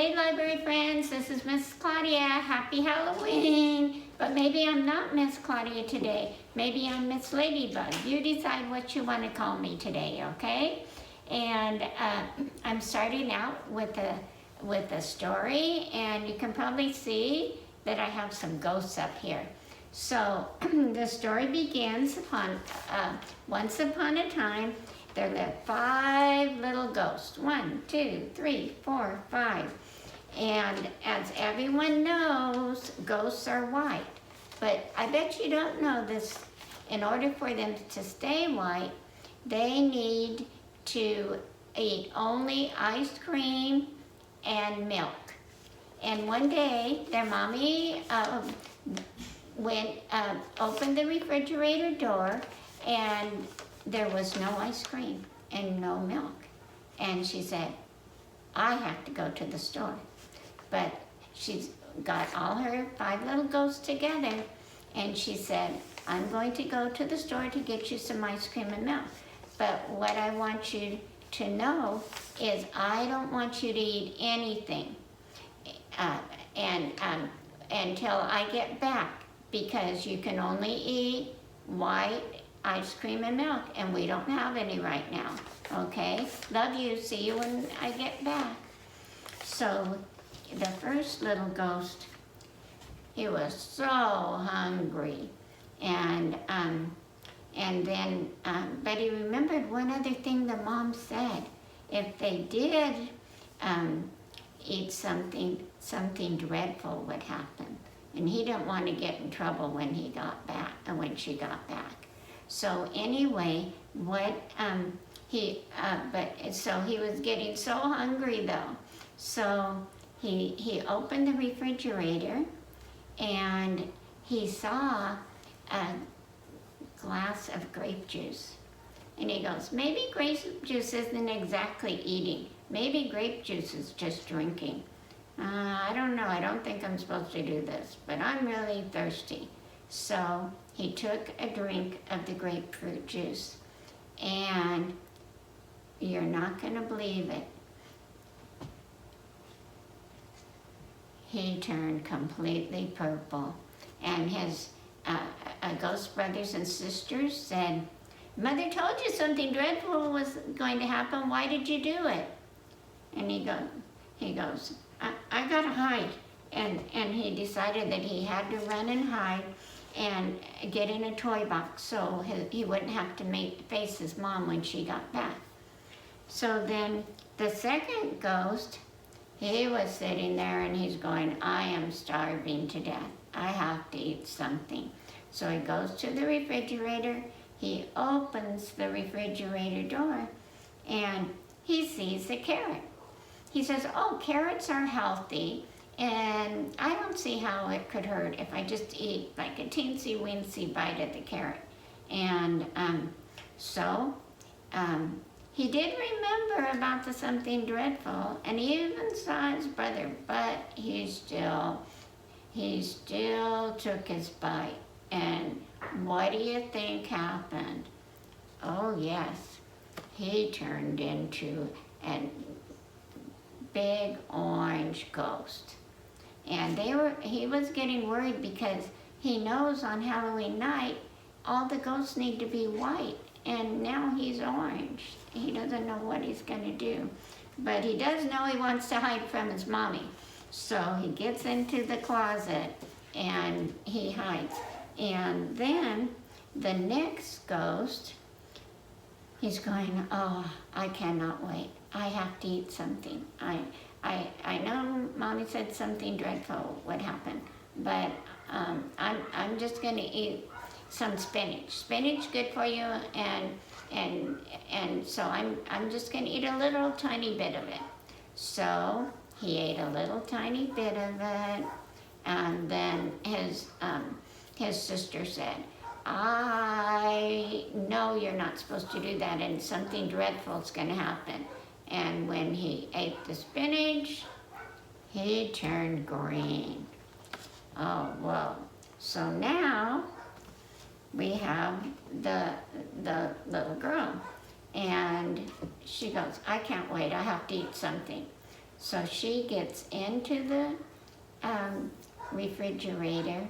Hey library friends, this is Miss Claudia. Happy Halloween! But maybe I'm not Miss Claudia today. Maybe I'm Miss Ladybug. You decide what you want to call me today, okay? And I'm starting out with a story, and you can probably see that I have some ghosts up here. So the story begins once upon a time, there lived 5 little ghosts. 1, 2, 3, 4, 5. And as everyone knows, ghosts are white. But I bet you don't know this. In order for them to stay white, they need to eat only ice cream and milk. And one day, their mommy opened the refrigerator door, and there was no ice cream and no milk. And she said, I have to go to the store. But she's got all her 5 little ghosts together, and she said, I'm going to go to the store to get you some ice cream and milk. But what I want you to know is I don't want you to eat anything until I get back, because you can only eat white ice cream and milk, and we don't have any right now, okay? Love you, see you when I get back. So the first little ghost, he was so hungry, and then, but he remembered one other thing the mom said. If they did eat something dreadful would happen, and he didn't want to get in trouble when he got back, when she got back. So anyway, so he was getting so hungry though. So he opened the refrigerator, and he saw a glass of grape juice. And he goes, maybe grape juice isn't exactly eating. Maybe grape juice is just drinking. I don't know, I don't think I'm supposed to do this, but I'm really thirsty. So he took a drink of the grapefruit juice, and you're not gonna believe it. He turned completely purple, and his ghost brothers and sisters said, Mother told you something dreadful was going to happen. Why did you do it? And he goes, I gotta hide. And he decided that he had to run and hide and get in a toy box so he wouldn't have to face his mom when she got back. So then the second ghost, he was sitting there, and he's going, I am starving to death. I have to eat something. So he goes to the refrigerator, he opens the refrigerator door, and he sees a carrot. He says, oh, carrots are healthy, and I don't see how it could hurt if I just eat like a teensy-weensy bite of the carrot. And he did remember about the something dreadful, and he even saw his brother, but he still took his bite. And what do you think happened? Oh yes, he turned into a big orange ghost. And he was getting worried, because he knows on Halloween night all the ghosts need to be white, and now he's orange. He doesn't know what he's gonna do, but he does know he wants to hide from his mommy. So he gets into the closet and he hides. And then the next ghost, he's going, oh, I cannot wait. I have to eat something. I know Mommy said something dreadful would happen, but I'm just gonna eat some spinach. Spinach good for you, and so I'm just gonna eat a little tiny bit of it. So he ate a little tiny bit of it, and then his sister said, I know you're not supposed to do that, and something dreadful is gonna happen. And when he ate the spinach, he turned green. Oh, whoa. So now we have the little girl, and she goes, I can't wait, I have to eat something. So she gets into the refrigerator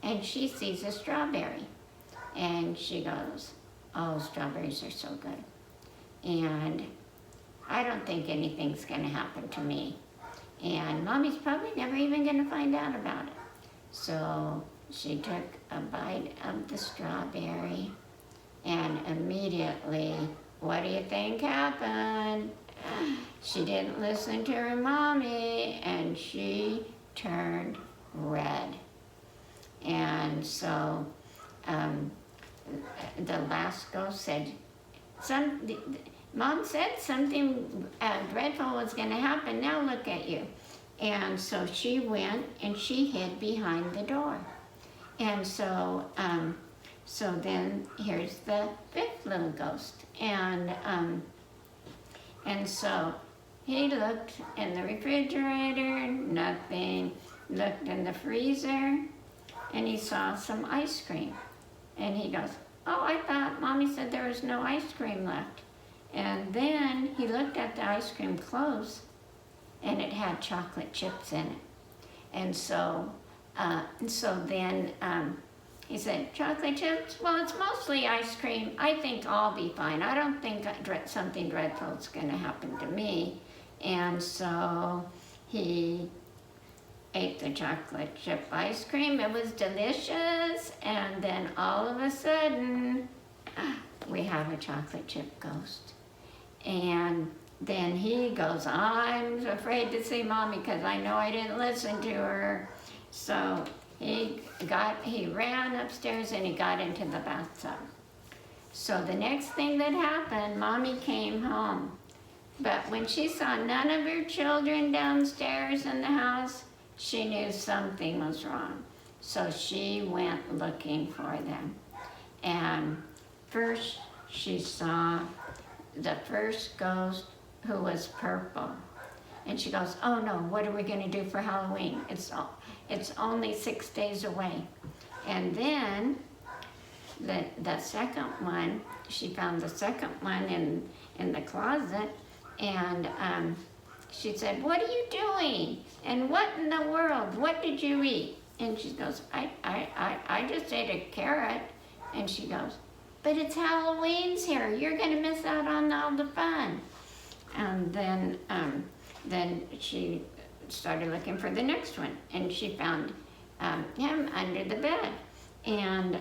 and she sees a strawberry. And she goes, oh, strawberries are so good. And I don't think anything's gonna happen to me. And Mommy's probably never even gonna find out about it. So she took a bite of the strawberry and immediately, what do you think happened? She didn't listen to her mommy and she turned red. And so the last ghost said, Mom said something dreadful was going to happen, now look at you. And so she went and she hid behind the door. And so then here's the fifth little ghost. And so he looked in the refrigerator, nothing. Looked in the freezer, and he saw some ice cream. And he goes, oh, I thought Mommy said there was no ice cream left. And then he looked at the ice cream close, and it had chocolate chips in it. And so then he said, chocolate chips? Well, it's mostly ice cream. I think I'll be fine. I don't think something dreadful is going to happen to me. And so he ate the chocolate chip ice cream. It was delicious. And then all of a sudden, we have a chocolate chip ghost. And then he goes, I'm afraid to see Mommy because I know I didn't listen to her. So he ran upstairs and he got into the bathtub. So the next thing that happened, Mommy came home. But when she saw none of her children downstairs in the house, she knew something was wrong. So she went looking for them. And first she saw the first ghost who was purple. And she goes, oh no, what are we gonna do for Halloween? It's only 6 days away. And then the second one, she found the second one in the closet, and she said, what are you doing? And what in the world? What did you eat? And she goes, I just ate a carrot. And she goes, but it's Halloween's here. You're gonna miss out on all the fun. And then she started looking for the next one, and she found him under the bed. And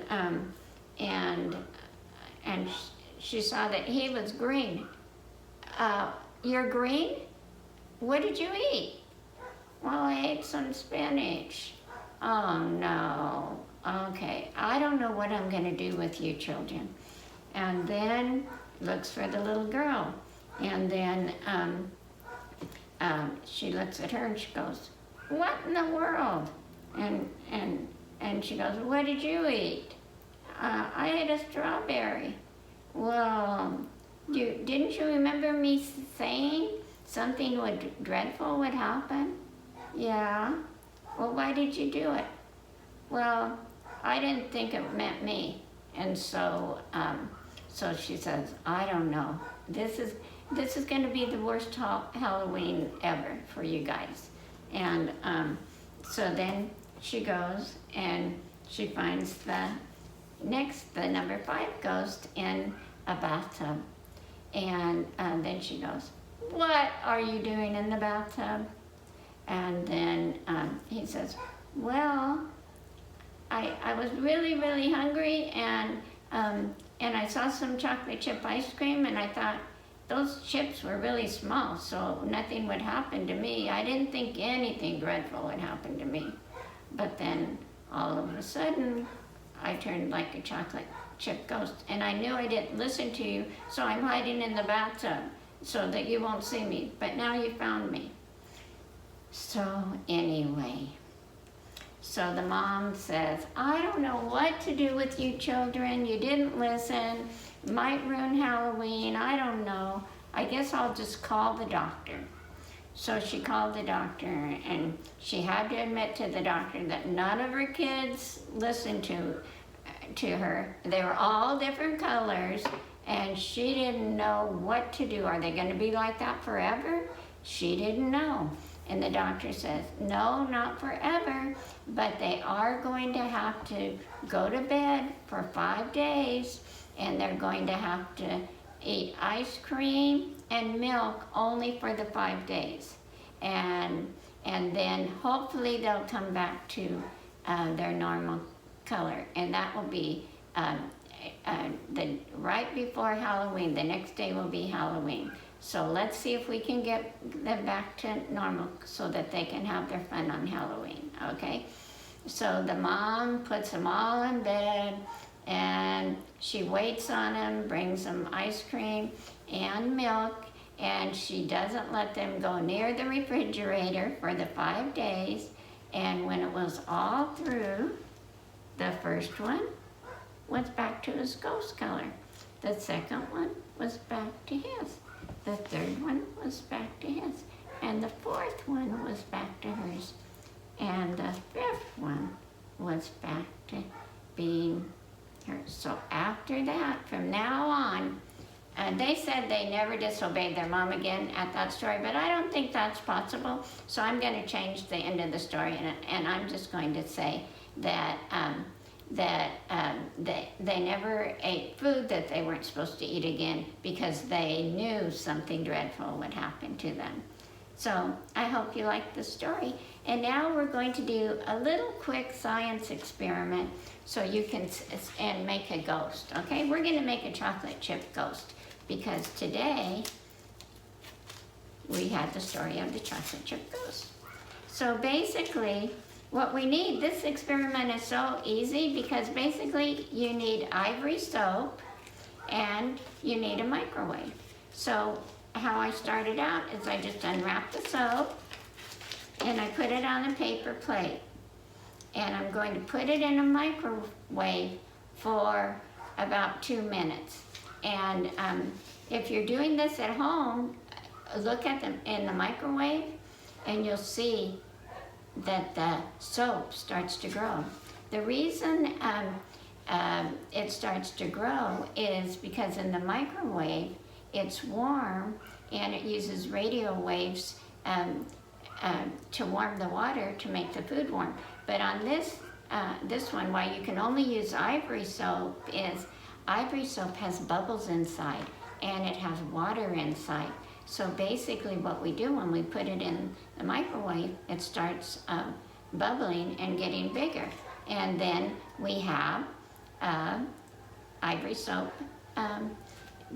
she saw that he was green. You're green? What did you eat? Well, I ate some spinach. Oh no. Okay, I don't know what I'm gonna do with you children. And then looks for the little girl. And then she looks at her and she goes, what in the world? And she goes, what did you eat? I ate a strawberry. Well, didn't you remember me saying something dreadful would happen? Yeah. Well, why did you do it? Well, I didn't think it meant me. And so she says, I don't know. This is going to be the worst Halloween ever for you guys. And so then she goes and she finds the number 5 ghost in a bathtub. And then she goes, what are you doing in the bathtub? And then he says, well, I was really, really hungry, and I saw some chocolate chip ice cream, and I thought those chips were really small, so nothing would happen to me. I didn't think anything dreadful would happen to me. But then all of a sudden, I turned like a chocolate chip ghost, and I knew I didn't listen to you, so I'm hiding in the bathtub so that you won't see me. But now you found me. So anyway, so the mom says, I don't know what to do with you children. You didn't listen. Might ruin Halloween. I don't know. I guess I'll just call the doctor. So she called the doctor, and she had to admit to the doctor that none of her kids listened to her. They were all different colors, and she didn't know what to do. Are they going to be like that forever? She didn't know. And the doctor says, no, not forever, but they are going to have to go to bed for 5 days, and they're going to have to eat ice cream and milk only for the 5 days. And then hopefully they'll come back to their normal color. And that will be right before Halloween. The next day will be Halloween. So let's see if we can get them back to normal so that they can have their fun on Halloween, okay? So the mom puts them all in bed, and she waits on them, brings them ice cream and milk, and she doesn't let them go near the refrigerator for the 5 days. And when it was all through, the first one was back to his ghost color. The second one was back to his. The third one was back to his. And the fourth one was back to hers. And the fifth one was back to being hers. So after that, from now on, they said they never disobeyed their mom again at that story, but I don't think that's possible. So I'm going to change the end of the story, and I'm just going to say that they never ate food that they weren't supposed to eat again because they knew something dreadful would happen to them. So I hope you liked the story. And now we're going to do a little quick science experiment so you can and make a ghost, okay? We're going to make a chocolate chip ghost because today we had the story of the chocolate chip ghost. So basically, what we need, this experiment is so easy because basically you need ivory soap and you need a microwave. So how I started out is I just unwrapped the soap and I put it on a paper plate. And I'm going to put it in a microwave for about 2 minutes. And if you're doing this at home, look at them in the microwave and you'll see that the soap starts to grow. The reason it starts to grow is because in the microwave it's warm and it uses radio waves to warm the water to make the food warm. But on this one, why you can only use ivory soap is ivory soap has bubbles inside and it has water inside. So basically what we do when we put it in the microwave, it starts bubbling and getting bigger. And then we have ivory soap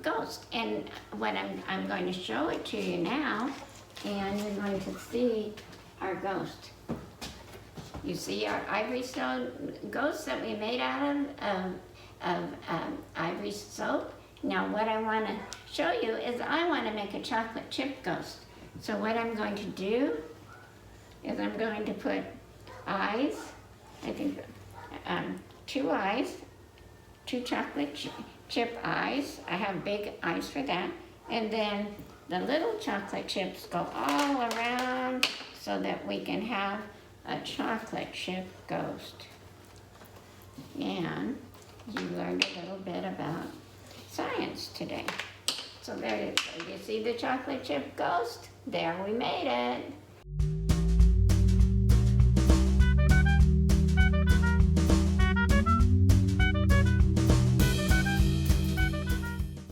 ghost. And what I'm going to show it to you now, and you're going to see our ghost. You see our ivory soap ghost that we made out of ivory soap? Now what I want to show you is I want to make a chocolate chip ghost. So what I'm going to do is I'm going to put eyes, I think 2 eyes, 2 chocolate chip eyes. I have big eyes for that. And then the little chocolate chips go all around so that we can have a chocolate chip ghost. And you learned a little bit about science today. So there you go. You see the chocolate chip ghost? There, we made it.